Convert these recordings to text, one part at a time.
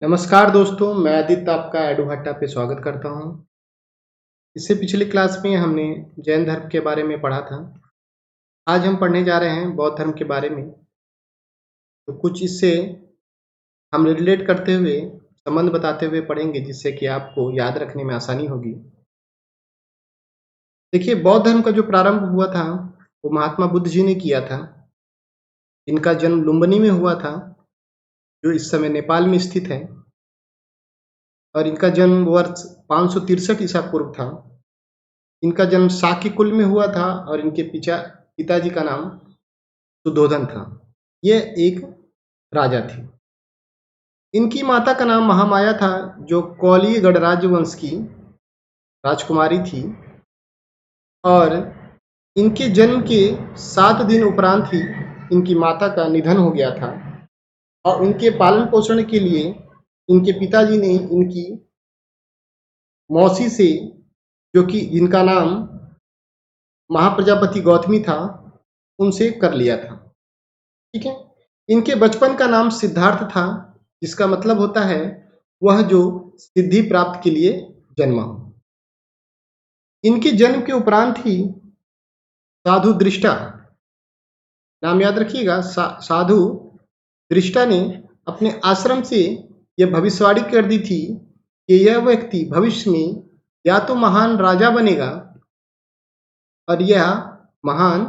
नमस्कार दोस्तों, मैं आदित्य आपका एडू हट्टा पे स्वागत करता हूँ। इससे पिछली क्लास में हमने जैन धर्म के बारे में पढ़ा था। आज हम पढ़ने जा रहे हैं बौद्ध धर्म के बारे में। तो कुछ इससे हम रिलेट करते हुए, संबंध बताते हुए पढ़ेंगे, जिससे कि आपको याद रखने में आसानी होगी। देखिए, बौद्ध धर्म का जो प्रारंभ हुआ था वो महात्मा बुद्ध जी ने किया था। इनका जन्म लुम्बिनी में हुआ था, जो इस समय नेपाल में स्थित है, और इनका जन्म वर्ष 563 ईसा पूर्व था। इनका जन्म शाक्य कुल में हुआ था और इनके पिताजी का नाम सुधोधन था। ये एक राजा थी। इनकी माता का नाम महामाया था, जो कौलिय गणराज्य वंश की राजकुमारी थी, और इनके जन्म के 7 दिन उपरांत ही इनकी माता का निधन हो गया था। और उनके पालन पोषण के लिए इनके पिताजी ने इनकी मौसी से, जो कि जिनका नाम महाप्रजापति गौतमी था, उनसे कर लिया था। ठीक है। इनके बचपन का नाम सिद्धार्थ था, जिसका मतलब होता है वह जो सिद्धि प्राप्त के लिए जन्मा हो। इनके जन्म के उपरांत ही साधु दृष्टा, नाम याद रखिएगा, साधु दृष्टा ने अपने आश्रम से यह भविष्यवाणी कर दी थी कि यह व्यक्ति भविष्य में या तो महान राजा बनेगा और यह महान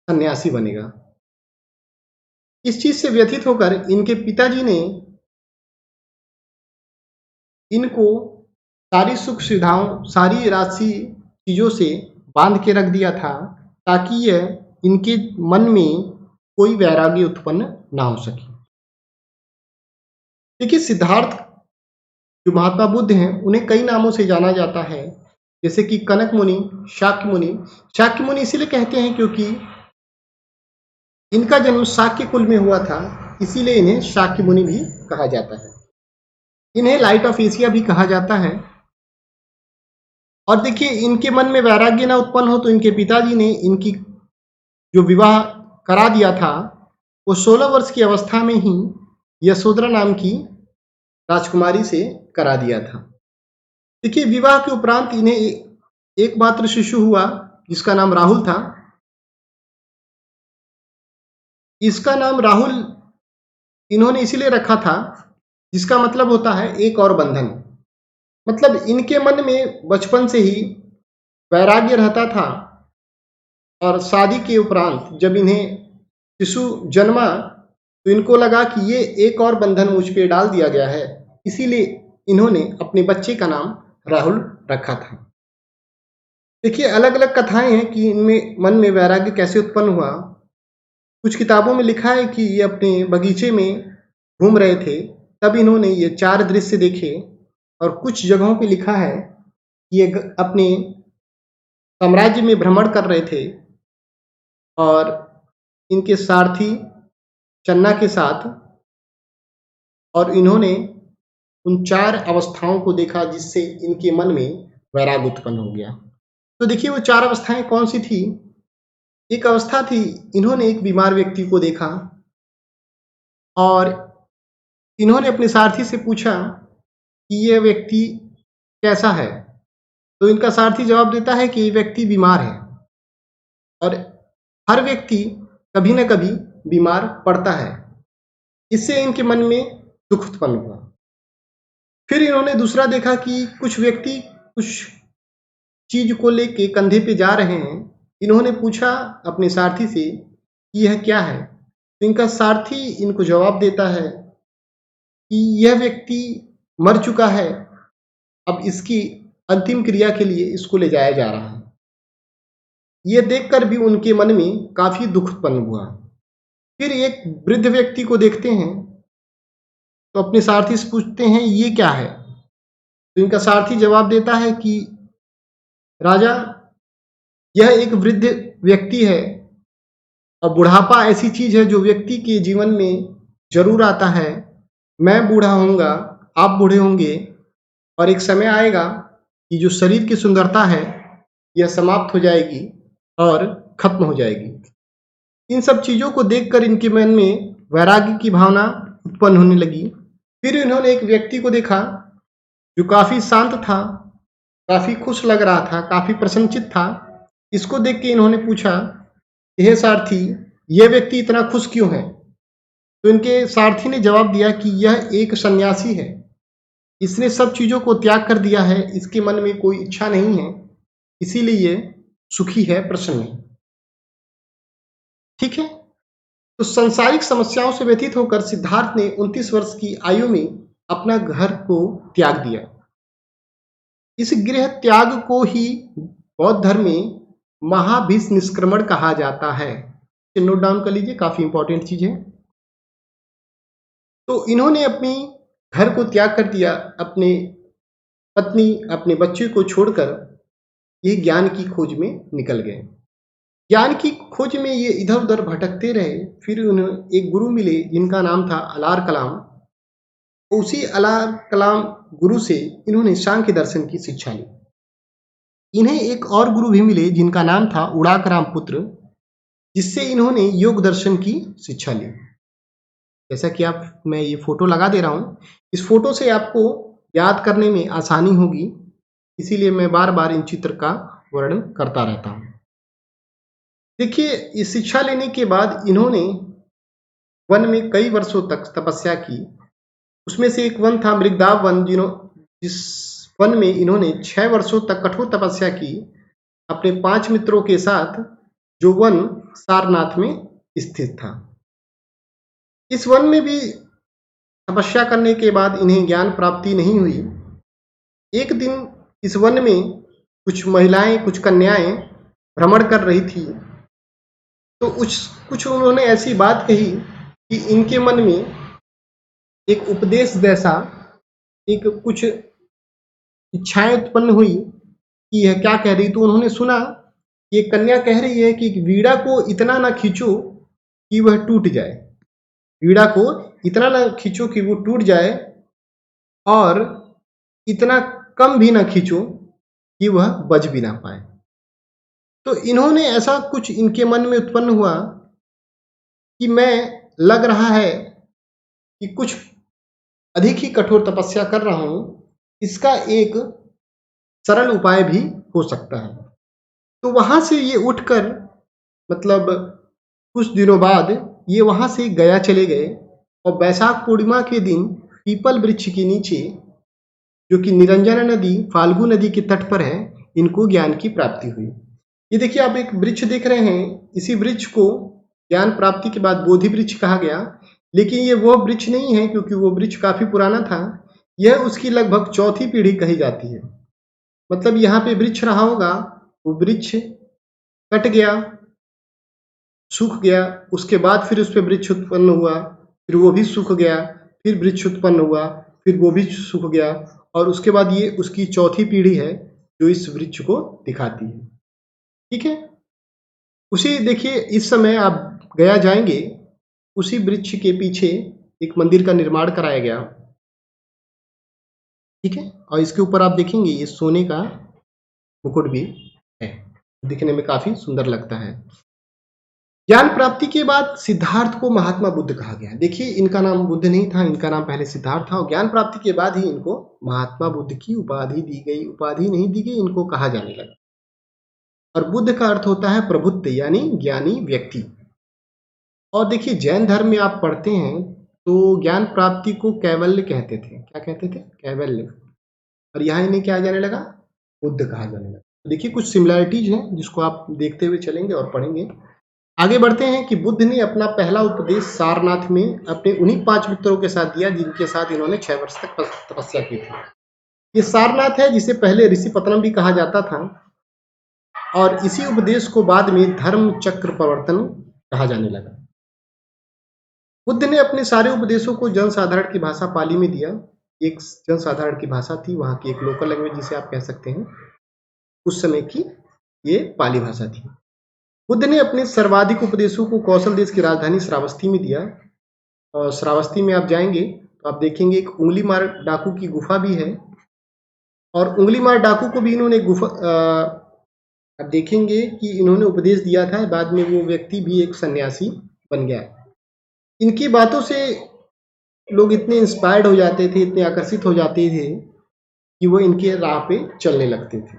सन्यासी बनेगा। इस चीज से व्यथित होकर इनके पिताजी ने इनको सारी सुख सुविधाओं, सारी राशि चीजों से बांध के रख दिया था, ताकि यह इनके मन में कोई वैराग्य उत्पन्न ना हो सके। देखिए, सिद्धार्थ जो महात्मा बुद्ध हैं, उन्हें कई नामों से जाना जाता है, जैसे कि कनक मुनि, शाक्य मुनि। शाक्य मुनि इसीलिए कहते हैं क्योंकि इनका जन्म शाक्य कुल में हुआ था, इसीलिए इन्हें शाक्य मुनि भी कहा जाता है। इन्हें लाइट ऑफ एशिया भी कहा जाता है। और देखिए, इनके मन में वैराग्य ना उत्पन्न हो तो इनके पिताजी ने इनकी जो विवाह करा दिया था, वो 16 वर्ष की अवस्था में ही यशोधरा नाम की राजकुमारी से करा दिया था। देखिए, विवाह के उपरांत इन्हें एकमात्र शिशु हुआ, जिसका नाम राहुल था। इसका नाम राहुल इन्होंने इसीलिए रखा था, जिसका मतलब होता है एक और बंधन। मतलब इनके मन में बचपन से ही वैराग्य रहता था, और शादी के उपरांत जब इन्हें शिशु जन्मा तो इनको लगा कि ये एक और बंधन मुझ पे डाल दिया गया है, इसीलिए इन्होंने अपने बच्चे का नाम राहुल रखा था। देखिए, अलग अलग कथाएं हैं कि इनमें मन में वैराग्य कैसे उत्पन्न हुआ। कुछ किताबों में लिखा है कि ये अपने बगीचे में घूम रहे थे, तब इन्होंने ये 4 दृश्य देखे। और कुछ जगहों पे लिखा है कि ये अपने साम्राज्य में भ्रमण कर रहे थे और इनके सारथी चन्ना के साथ, और इन्होंने उन 4 अवस्थाओं को देखा, जिससे इनके मन में वैराग्य उत्पन्न हो गया। तो देखिए, वो 4 अवस्थाएं कौन सी थी। एक अवस्था थी, इन्होंने एक बीमार व्यक्ति को देखा और इन्होंने अपने सारथी से पूछा कि यह व्यक्ति कैसा है। तो इनका सारथी जवाब देता है कि ये व्यक्ति बीमार है, और हर व्यक्ति कभी न कभी बीमार पड़ता है। इससे इनके मन में दुख उत्पन्न हुआ। फिर इन्होंने दूसरा देखा कि कुछ व्यक्ति कुछ चीज को लेके कंधे पे जा रहे हैं। इन्होंने पूछा अपने सारथी से कि यह क्या है। तो इनका सारथी इनको जवाब देता है कि यह व्यक्ति मर चुका है, अब इसकी अंतिम क्रिया के लिए इसको ले जाया जा रहा है। यह देखकर भी उनके मन में काफी दुख उत्पन्न हुआ। फिर एक वृद्ध व्यक्ति को देखते हैं, तो अपने सारथी से पूछते हैं ये क्या है। तो इनका सारथी जवाब देता है कि राजा, यह एक वृद्ध व्यक्ति है, और बुढ़ापा ऐसी चीज है जो व्यक्ति के जीवन में जरूर आता है। मैं बूढ़ा होऊंगा, आप बूढ़े होंगे, और एक समय आएगा कि जो शरीर की सुंदरता है यह समाप्त हो जाएगी और खत्म हो जाएगी। इन सब चीजों को देखकर इनके मन में वैराग्य की भावना उत्पन्न होने लगी। फिर इन्होंने एक व्यक्ति को देखा जो काफी शांत था, काफी खुश लग रहा था, काफी प्रसन्नचित था। इसको देख के इन्होंने पूछा, हे सारथी, यह व्यक्ति इतना खुश क्यों है? तो इनके सारथी ने जवाब दिया कि यह एक सन्यासी है, इसने सब चीजों को त्याग कर दिया है, इसके मन में कोई इच्छा नहीं है, इसीलिए ये सुखी है, प्रसन्न है। ठीक है। तो सांसारिक समस्याओं से व्यतीत होकर सिद्धार्थ ने 29 वर्ष की आयु में अपना घर को त्याग दिया। इस गृह त्याग को ही बौद्ध धर्म में महाभीष निष्क्रमण कहा जाता है। नोट डाउन कर लीजिए, काफी इंपॉर्टेंट चीज है। तो इन्होंने अपनी घर को त्याग कर दिया, अपने पत्नी, अपने बच्चे को छोड़कर ये ज्ञान की खोज में निकल गए। ज्ञान की खोज में ये इधर उधर भटकते रहे। फिर उन्हें एक गुरु मिले जिनका नाम था अलार कलाम। उसी अलार कलाम गुरु से इन्होंने सांख्य दर्शन की शिक्षा ली। इन्हें एक और गुरु भी मिले जिनका नाम था उड़ाक राम पुत्र, जिससे इन्होंने योग दर्शन की शिक्षा ली। जैसा कि मैं ये फोटो लगा दे रहा हूँ, इस फोटो से आपको याद करने में आसानी होगी, इसीलिए मैं बार बार इन चित्र का वर्णन करता रहता हूँ। देखिए, इस शिक्षा लेने के बाद इन्होंने वन में कई वर्षों तक तपस्या की। उसमें से एक वन था मृगदाव वन, जिस वन में इन्होंने 6 वर्षों तक कठोर तपस्या की अपने 5 मित्रों के साथ, जो वन सारनाथ में स्थित था। इस वन में भी तपस्या करने के बाद इन्हें ज्ञान प्राप्ति नहीं हुई। एक दिन इस वन में कुछ महिलाएं, कुछ कन्याएं भ्रमण कर रही थी। तो कुछ उन्होंने ऐसी बात कही कि इनके मन में एक उपदेश जैसा, एक कुछ इच्छाएं उत्पन्न हुई कि यह क्या कह रही। तो उन्होंने सुना कि एक कन्या कह रही है कि वीणा को इतना ना खींचो कि वह टूट जाए, वीणा को इतना ना खींचो कि वो टूट जाए, और इतना कम भी ना खींचो कि वह बज भी ना पाए। तो इन्होंने ऐसा कुछ इनके मन में उत्पन्न हुआ कि मैं लग रहा है कि कुछ अधिक ही कठोर तपस्या कर रहा हूं, इसका एक सरल उपाय भी हो सकता है। तो वहां से ये उठकर, मतलब कुछ दिनों बाद ये वहां से गया चले गए, और बैसाख पूर्णिमा के दिन पीपल वृक्ष के नीचे, जो कि निरंजना नदी, फाल्गु नदी के तट पर है, इनको ज्ञान की प्राप्ति हुई। ये देखिए, आप एक वृक्ष देख रहे हैं, इसी वृक्ष को ज्ञान प्राप्ति के बाद बोधि वृक्ष कहा गया। लेकिन ये वो वृक्ष नहीं है, क्योंकि वो वृक्ष काफी पुराना था। यह उसकी लगभग 4थी पीढ़ी कही जाती है। मतलब यहाँ पे वृक्ष रहा होगा, वो वृक्ष कट गया, सूख गया, उसके बाद फिर उस पर वृक्ष उत्पन्न हुआ, फिर वो भी सूख गया, फिर वृक्ष उत्पन्न हुआ, फिर वो भी सूख गया, और उसके बाद ये उसकी 4थी पीढ़ी है जो इस वृक्ष को दिखाती है। ठीक है। उसी देखिए, इस समय आप गया जाएंगे, उसी वृक्ष के पीछे एक मंदिर का निर्माण कराया गया। ठीक है। और इसके ऊपर आप देखेंगे ये सोने का मुकुट भी है, दिखने में काफी सुंदर लगता है। ज्ञान प्राप्ति के बाद सिद्धार्थ को महात्मा बुद्ध कहा गया। देखिए, इनका नाम बुद्ध नहीं था, इनका नाम पहले सिद्धार्थ था, और ज्ञान प्राप्ति के बाद ही इनको महात्मा बुद्ध की उपाधि दी गई। उपाधि नहीं दी गई, इनको कहा जाने लगा। और बुद्ध का अर्थ होता है प्रबुद्ध, यानी ज्ञानी व्यक्ति। और देखिए, जैन धर्म में आप पढ़ते हैं तो ज्ञान प्राप्ति को कैवल्य कहते थे। क्या कहते थे? कैवल्य। और यहाँ इन्हें क्या जाने लगा? बुद्ध कहा जाने लगा। देखिए, कुछ सिमिलैरिटीज हैं जिसको आप देखते हुए चलेंगे और पढ़ेंगे। आगे बढ़ते हैं कि बुद्ध ने अपना पहला उपदेश सारनाथ में अपने उन्हीं 5 मित्रों के साथ दिया जिनके साथ इन्होंने 6 वर्ष तक तपस्या की थी। ये सारनाथ है, जिसे पहले ऋषिपत्तनम भी कहा जाता था, और इसी उपदेश को बाद में धर्म चक्र प्रवर्तन कहा जाने लगा। बुद्ध ने अपने सारे उपदेशों को जनसाधारण की भाषा पाली में दिया। एक जनसाधारण की भाषा थी, वहां की एक लोकल लैंग्वेज जिसे आप कह सकते हैं, उस समय की ये पाली भाषा थी। बुद्ध ने अपने सर्वाधिक उपदेशों को कौशल देश की राजधानी श्रावस्ती में दिया। और श्रावस्ती में आप जाएंगे तो आप देखेंगे एक उंगली मार डाकू की गुफा भी है, और उंगली मार डाकू को भी इन्होंने गुफा आप देखेंगे कि इन्होंने उपदेश दिया था। बाद में वो व्यक्ति भी एक सन्यासी बन गया। इनकी बातों से लोग इतने इंस्पायर्ड हो जाते थे, इतने आकर्षित हो जाते थे कि वो इनके राह पे चलने लगते थे।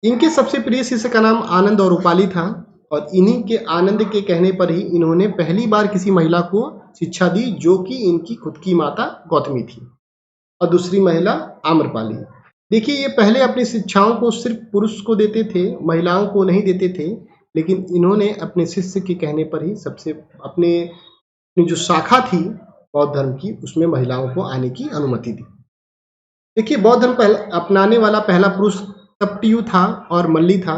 इनके सबसे प्रिय शिष्य का नाम आनंद और रूपाली था और इन्हीं के आनंद के कहने पर ही इन्होंने पहली बार किसी महिला को शिक्षा दी, जो कि इनकी खुद की माता गौतमी थी और दूसरी महिला आम्रपाली। देखिए, ये पहले अपनी शिक्षाओं को सिर्फ पुरुष को देते थे, महिलाओं को नहीं देते थे, लेकिन इन्होंने अपने शिष्य के कहने पर ही सबसे अपने अपनी जो शाखा थी बौद्ध धर्म की, उसमें महिलाओं को आने की अनुमति दी। देखिए, बौद्ध धर्म अपनाने वाला पहला पुरुष कपटियु था और मल्ली था।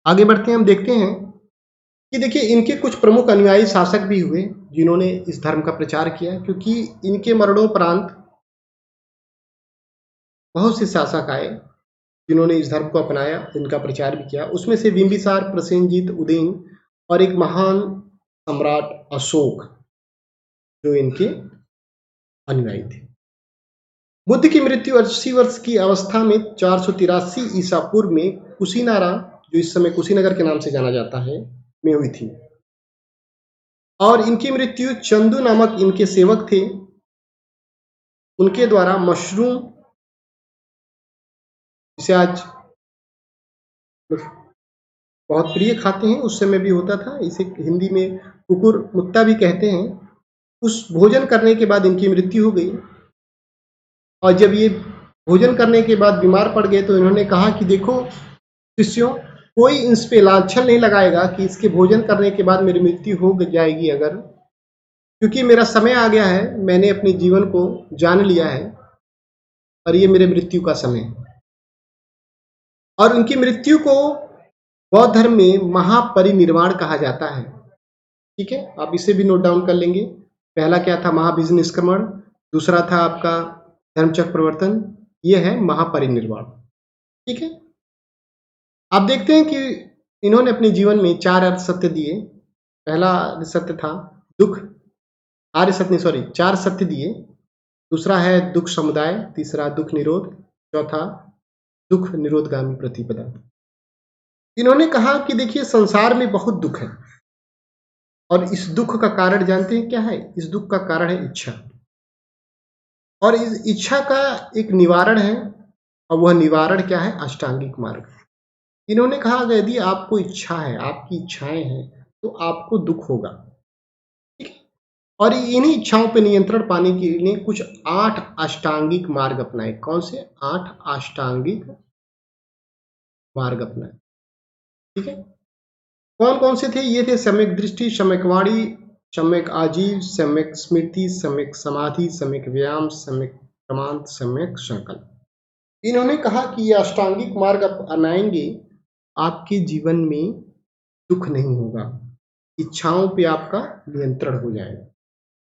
आगे बढ़ते हैं, हम देखते हैं कि देखिए इनके कुछ प्रमुख अनुयायी शासक भी हुए जिन्होंने इस धर्म का प्रचार किया, क्योंकि इनके मरणोपरांत बहुत से शासक आए जिन्होंने इस धर्म को अपनाया, इनका प्रचार भी किया। उसमें से बिंबिसार, प्रसेनजीत, उदयन और एक महान सम्राट अशोक जो इनके अनुयायी थे। बुद्ध की मृत्यु 80 वर्ष की अवस्था में 483 ईसा पूर्व में कुशीनारा, जो इस समय कुशीनगर के नाम से जाना जाता है, में हुई थी और इनकी मृत्यु चंदू नामक इनके सेवक थे, उनके द्वारा मशरूम, जिसे आज बहुत प्रिय खाते हैं, उस समय भी होता था, इसे हिंदी में कुकुर मुत्ता भी कहते हैं, उस भोजन करने के बाद इनकी मृत्यु हो गई। और जब ये भोजन करने के बाद बीमार पड़ गए तो इन्होंने कहा कि देखो शिष्यों, कोई इस पे लांछन नहीं लगाएगा कि इसके भोजन करने के बाद मेरी मृत्यु हो जाएगी, अगर क्योंकि मेरा समय आ गया है, मैंने अपने जीवन को जान लिया है और ये मेरे मृत्यु का समय है। और उनकी मृत्यु को बौद्ध धर्म में महापरिनिर्वाण कहा जाता है। ठीक है, आप इसे भी नोट डाउन कर लेंगे। पहला क्या था? महाबीज निष्क्रमण। दूसरा था आपका धर्मचक्र प्रवर्तन। ये है महापरिनिर्वाण। ठीक है, आप देखते हैं कि इन्होंने अपने जीवन में 4 अर्थ सत्य दिए। पहला सत्य था दुख, आर्य सत्य नहीं, सॉरी, 4 सत्य दिए। दूसरा है दुख समुदाय, तीसरा दुख निरोध, चौथा दुख निरोधगामी प्रतिपदा। इन्होंने कहा कि देखिए संसार में बहुत दुख है और इस दुख का कारण जानते हैं क्या है? इस दुख का कारण है इच्छा, और इस इच्छा का एक निवारण है, और वह निवारण क्या है? अष्टांगिक मार्ग। इन्होंने कहा अगर यदि आपको इच्छा है, आपकी इच्छाएं हैं, तो आपको दुख होगा। ठीक है, और इन्हीं इच्छाओं पर नियंत्रण पाने के लिए कुछ 8 अष्टांगिक मार्ग अपनाए। कौन से? 8 अष्टांगिक मार्ग अपनाए। ठीक है, कौन कौन से थे? ये थे सम्यक दृष्टि, सम्यक वाणी, सम्यक आजीव, सम्यक स्मृति, सम्यक समाधि, सम्यक व्यायाम, सम्यक प्रमांत, सम्यक संकल्प। इन्होंने कहा कि ये अष्टांगिक मार्ग आप अपनाएंगे, आपके जीवन में दुख नहीं होगा, इच्छाओं पे आपका नियंत्रण हो जाएगा।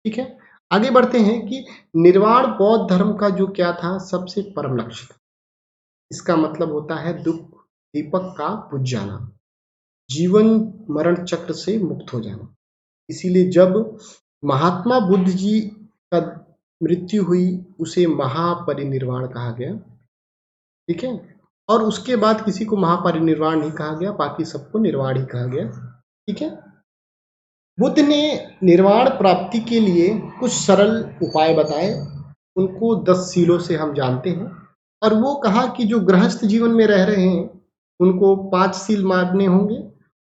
ठीक है, आगे बढ़ते हैं कि निर्वाण बौद्ध धर्म का जो क्या था? सबसे परम लक्ष्य था। इसका मतलब होता है दुख दीपक का बुझ जाना, जीवन मरण चक्र से मुक्त हो जाना। इसीलिए जब महात्मा बुद्ध जी का मृत्यु हुई, उसे महापरिनिर्वाण कहा गया। ठीक है, और उसके बाद किसी को महापरिनिर्वाण नहीं कहा गया, बाकी सबको निर्वाण ही कहा गया। ठीक है, बुद्ध ने निर्वाण प्राप्ति के लिए कुछ सरल उपाय बताए, उनको 10 सीलों से हम जानते हैं। और वो कहा कि जो गृहस्थ जीवन में रह रहे हैं उनको 5 सील मानने होंगे,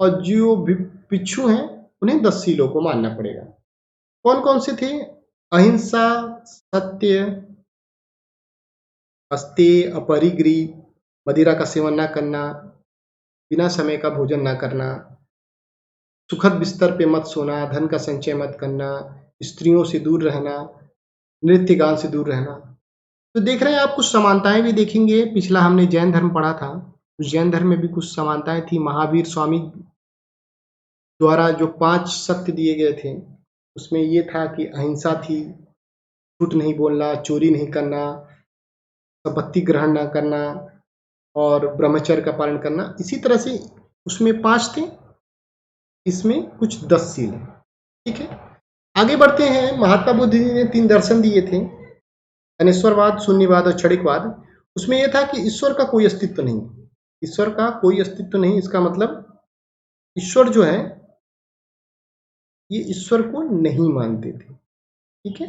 और जो भिक्षु हैं उन्हें 10 सीलों को मानना पड़ेगा। कौन कौन से थे? अहिंसा, सत्य, अस्तेय, अपरिग्रह, मदिरा का सेवन न करना, बिना समय का भोजन न करना, सुखद बिस्तर पे मत सोना, धन का संचय मत करना, स्त्रियों से दूर रहना, नृत्य गान से दूर रहना। तो देख रहे हैं आप, कुछ समानताएं भी देखेंगे। पिछला हमने जैन धर्म पढ़ा था, उस जैन धर्म में भी कुछ समानताएं थी। महावीर स्वामी द्वारा जो 5 सत्य दिए गए थे, उसमें ये था कि अहिंसा थी, झूठ नहीं बोलना, चोरी नहीं करना, संपत्ति ग्रहण न करना और ब्रह्मचर्य का पालन करना। इसी तरह से उसमें 5 थे, इसमें कुछ 10 सील है। ठीक है, आगे बढ़ते हैं। महात्मा बुद्ध जी ने 3 दर्शन दिए थे, अनेश्वरवाद, शून्यवाद और क्षणिकवाद। उसमें यह था कि ईश्वर का कोई अस्तित्व नहीं, ईश्वर का कोई अस्तित्व नहीं। इसका मतलब ईश्वर जो है ये ईश्वर को नहीं मानते थे। ठीक है,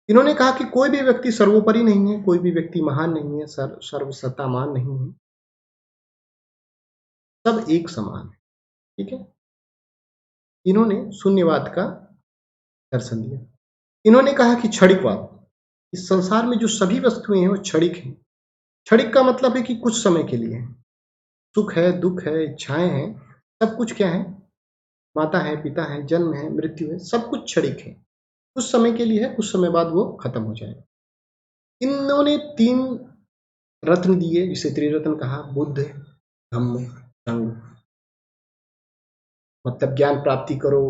इन्होंने कहा कि कोई भी व्यक्ति सर्वोपरि नहीं है, कोई भी व्यक्ति महान नहीं है, सर्वसत्तामान नहीं है, सब एक समान है। ठीक है, इन्होंने शून्यवाद का दर्शन दिया। इन्होंने कहा कि क्षणिकवाद, इस संसार में जो सभी वस्तुएं हैं वो क्षणिक हैं। क्षणिक का मतलब है कि कुछ समय के लिए है। सुख है, दुख है, इच्छाएं हैं, सब कुछ क्या है, माता है, पिता है, जन्म है, मृत्यु है, सब कुछ क्षणिक है, कुछ समय के लिए है, कुछ समय बाद वो खत्म हो जाएगा। इन्होंने 3 रत्न दिए, जिसे त्रिरत्न कहा, बुद्ध, धम्म, संघ। मतलब ज्ञान प्राप्ति करो,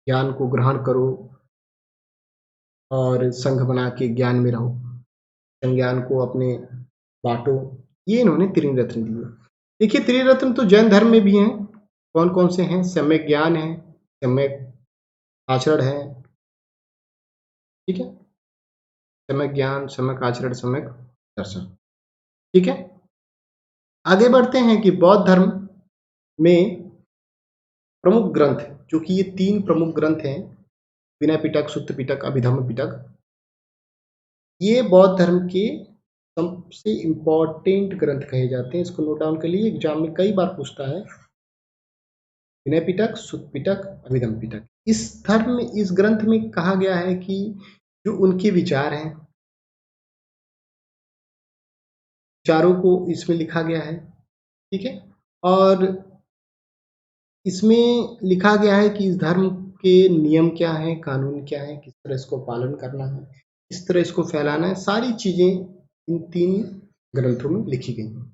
ज्ञान को ग्रहण करो और संघ बना के ज्ञान में रहो, संज्ञान को अपने बांटो। ये इन्होंने त्रिरत्न दिए। देखिए, त्रिरत्न तो जैन धर्म में भी हैं। कौन कौन से हैं? सम्यक ज्ञान है, सम्यक आचरण है। ठीक है, सम्यक ज्ञान, सम्यक आचरण, सम्यक दर्शन। ठीक है, आगे बढ़ते हैं कि बौद्ध धर्म में प्रमुख ग्रंथ, जो कि ये 3 प्रमुख ग्रंथ हैं, विनय पिटक, सुत्त पिटक, अभिधम्म पिटक, ये बौद्ध धर्म के सबसे इंपॉर्टेंट ग्रंथ कहे जाते हैं। इसको नोट डाउन कर लिए, एग्जाम में कई बार पूछता है। विनय पिटक, सुत्त पिटक, अभिधम्म पिटक। इस धर्म में, इस ग्रंथ में कहा गया है कि जो उनके विचार हैं, विचारों को इसमें लिखा गया है। ठीक है, और इसमें लिखा गया है कि इस धर्म के नियम क्या है, कानून क्या है, किस तरह इसको पालन करना है, किस तरह इसको फैलाना है, सारी चीजें इन 3 ग्रंथों में लिखी गई हैं।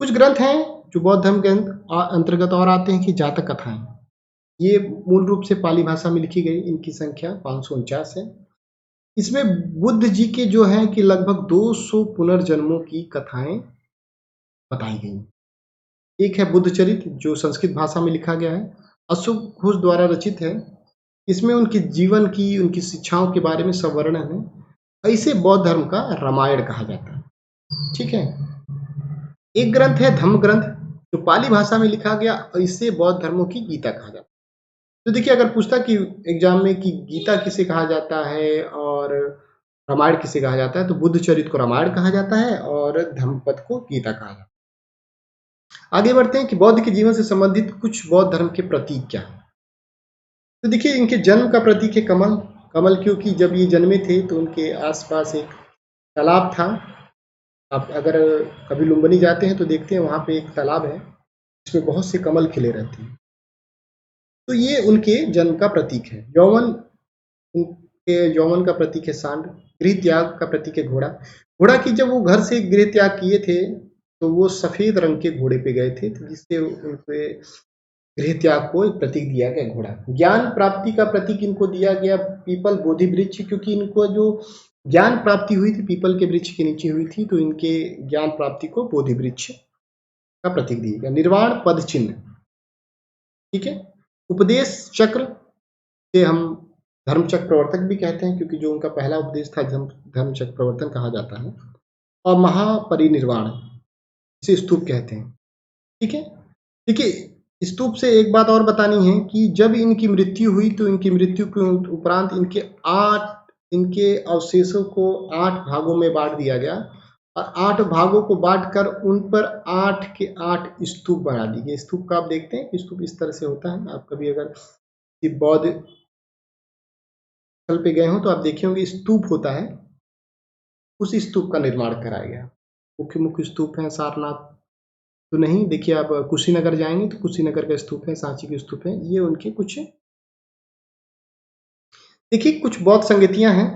कुछ ग्रंथ हैं जो बौद्ध धर्म के अंतर्गत और आते हैं कि जातक कथाएं। ये मूल रूप से पाली भाषा में लिखी गई, इनकी संख्या 549 है। इसमें बुद्ध जी के जो है कि लगभग 200 पुनर्जन्मों की कथाएं बताई गई। एक है बुद्ध चरित, जो संस्कृत भाषा में लिखा गया है, अशोक घोष द्वारा रचित है। इसमें उनके जीवन की, उनकी शिक्षाओं के बारे में सब वर्णन है। इसे बौद्ध धर्म का रामायण कहा जाता है। ठीक है, एक ग्रंथ है धम्म ग्रंथ, जो पाली भाषा में लिखा गया, और इसे बौद्ध धर्मों की गीता कहा जाता है। तो देखिए, अगर पूछता कि एग्जाम में कि गीता किसे कहा जाता है और रामायण किसे कहा जाता है, तो बुद्ध चरित को रामायण कहा जाता है और धम्मपद को गीता कहा जाता है। आगे बढ़ते हैं कि बौद्ध के जीवन से संबंधित कुछ बौद्ध धर्म के प्रतीक क्या है। तो देखिए, इनके जन्म का प्रतीक है कमल। कमल क्योंकि जब ये जन्मे थे तो उनके आसपास एक तालाब था। आप अगर कभी लुम्बिनी जाते हैं तो देखते हैं वहां पे एक तालाब है, जिसमें बहुत से कमल खिले रहते हैं। तो ये उनके जन्म का प्रतीक है। यौवन, उनके यौवन का प्रतीक है सांड। गृह त्याग का प्रतीक है घोड़ा। घोड़ा की जब वो घर से गृह त्याग किए थे तो वो सफेद रंग के घोड़े पे गए थे, तो जिससे उनके गृह त्याग को प्रतीक दिया गया घोड़ा। ज्ञान प्राप्ति का प्रतीक इनको दिया गया पीपल, बोधि वृक्ष, क्योंकि इनको जो ज्ञान प्राप्ति हुई थी पीपल के वृक्ष के नीचे हुई थी, तो इनके ज्ञान प्राप्ति को बोधि वृक्ष का प्रतीक दिया गया। निर्वाण पद चिन्ह। ठीक है, उपदेश चक्र से हम धर्म चक्र प्रवर्तक भी कहते हैं, क्योंकि जो उनका पहला उपदेश था धर्म चक्र प्रवर्तन कहा जाता है। और महापरिनिर्वाण, इसे स्तूप कहते हैं। ठीक है, देखिए, स्तूप से एक बात और बतानी है कि जब इनकी मृत्यु हुई तो इनकी मृत्यु के उपरांत इनके अवशेषों को 8 भागों में बांट दिया गया, और 8 भागों को बांटकर उन पर 8 के 8 स्तूप बना दिए गए। स्तूप का आप देखते हैं कि स्तूप इस तरह से होता है। आप कभी अगर बौद्ध स्थल पे गए हो तो आप देखे होंगे स्तूप होता है, उस स्तूप का निर्माण कराया गया। मुख्य मुख्य स्तूप हैं सारनाथ तो नहीं, देखिए आप कुशीनगर जाएंगे तो कुशीनगर का स्तूप है, सांची के स्तूप है, ये उनके कुछ। देखिए, कुछ बौद्ध संगतियां हैं।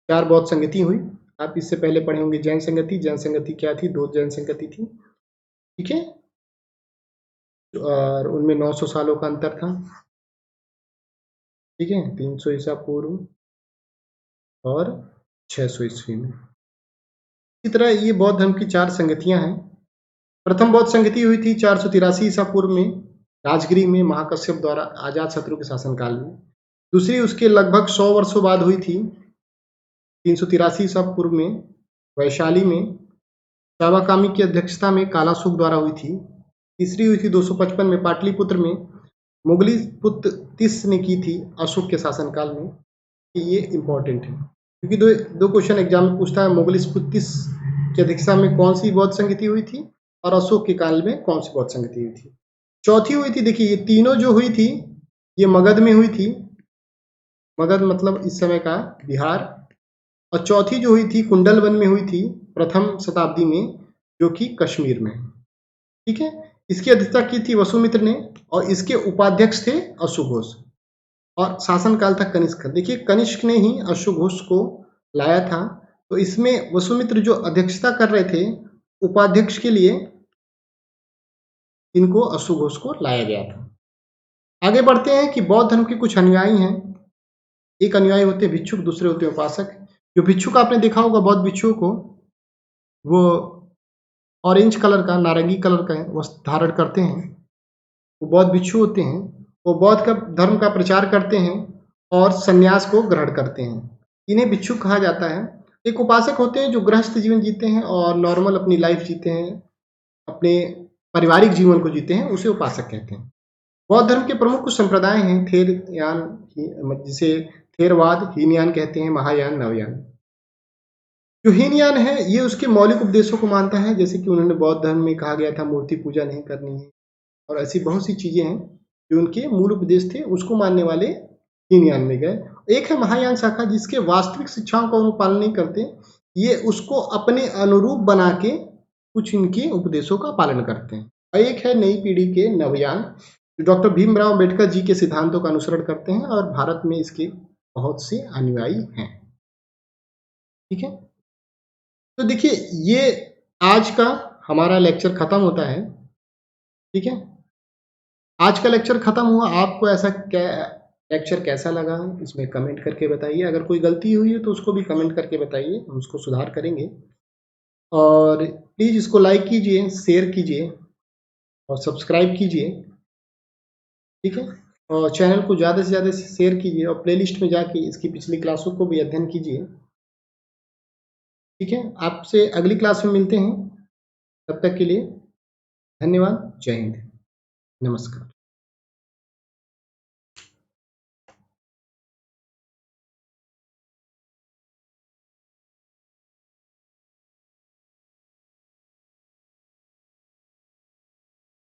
4 बौद्ध संगति हुई। आप इससे पहले पढ़े होंगे जैन संगति। जैन संगति क्या थी? 2 जैन संगति थी। ठीक है, और उनमें 900 सालों का अंतर था। ठीक है, 300 ईसा पूर्व और 600 ईस्वी में। इसी तरह ये बौद्ध धर्म की 4 संगतियां हैं। प्रथम बौद्ध संगति हुई थी 483 ईसा पूर्व में राजगिरी में, महाकश्यप द्वारा अजात शत्रु के शासनकाल में। दूसरी उसके लगभग 100 वर्षों बाद हुई थी 383 ईसा पूर्व में वैशाली में, सावाकामी की अध्यक्षता में कालाशोक द्वारा हुई थी। तीसरी हुई थी 255 में पाटलिपुत्र में, मुगली पुत्र तिस ने की थी अशोक के शासनकाल में, कि ये इंपॉर्टेंट है क्योंकि दो दो क्वेश्चन एग्जाम में पूछता है, मुगली पुत्र तिस की अध्यक्षता में कौन सी बौद्ध संगति हुई थी और अशोक के काल में कौन सी बौद्ध संगति हुई थी। चौथी हुई थी, देखिए ये तीनों जो हुई थी ये मगध में हुई थी, मगध मतलब इस समय का बिहार, और चौथी जो हुई थी कुंडलवन में हुई थी प्रथम शताब्दी में, जो कि कश्मीर में। ठीक है, इसकी अध्यक्षता की थी वसुमित्र ने और इसके उपाध्यक्ष थे अश्वघोष, और शासनकाल था कनिष्क। देखिए कनिष्क ने ही अश्वघोष को लाया था, तो इसमें वसुमित्र जो अध्यक्षता कर रहे थे उपाध्यक्ष के लिए, इनको अश्वघोष को लाया गया था। आगे बढ़ते हैं कि बौद्ध धर्म के कुछ अनुयायी हैं। एक अनुयायी होते हैं भिक्षुक, दूसरे होते हैं उपासक। जो भिक्षुक आपने देखा होगा बौद्ध भिक्षुओं को, वो ऑरेंज कलर का, नारंगी कलर का वस्त्र धारण करते हैं, वो बौद्ध भिक्षु होते हैं। वो बौद्ध का धर्म का प्रचार करते हैं और संन्यास को ग्रहण करते हैं, इन्हें भिक्षुक कहा जाता है। एक उपासक होते हैं जो गृहस्थ जीवन जीते हैं और नॉर्मल अपनी लाइफ जीते हैं, अपने पारिवारिक जीवन को जीते हैं, उसे उपासक कहते हैं। बौद्ध धर्म के प्रमुख कुछ संप्रदाय हैं, थेरयान, जिसे थेरवाद, हीनयान कहते हैं, महायान, नवयान। जो हीनयान है ये उसके मौलिक उपदेशों को मानता है, जैसे कि उन्होंने बौद्ध धर्म में कहा गया था मूर्ति पूजा नहीं करनी है, और ऐसी बहुत सी चीजें हैं जो उनके मूल उपदेश थे, उसको मानने वाले हीनयान में गए। एक है महायान शाखा, जिसके वास्तविक शिक्षाओं का अनुपालन नहीं करते, ये उसको अपने अनुरूप बना के कुछ इनके उपदेशों का पालन करते हैं। और एक है नई पीढ़ी के नवयान, जो डॉक्टर भीमराव अम्बेडकर जी के सिद्धांतों का अनुसरण करते हैं, और भारत में इसके बहुत से अनुयायी हैं। ठीक है, तो देखिए ये आज का हमारा लेक्चर खत्म होता है। ठीक है, आज का लेक्चर खत्म हुआ, आपको ऐसा क्या लेक्चर कैसा लगा इसमें कमेंट करके बताइए। अगर कोई गलती हुई है तो उसको भी कमेंट करके बताइए, हम उसको सुधार करेंगे। और प्लीज़ इसको लाइक कीजिए, शेयर कीजिए और सब्सक्राइब कीजिए। ठीक है, और चैनल को ज़्यादा से ज़्यादा शेयर कीजिए और प्लेलिस्ट में जाके इसकी पिछली क्लासों को भी अध्ययन कीजिए। ठीक है, आपसे अगली क्लास में मिलते हैं, तब तक के लिए धन्यवाद। जय हिंद, नमस्कार।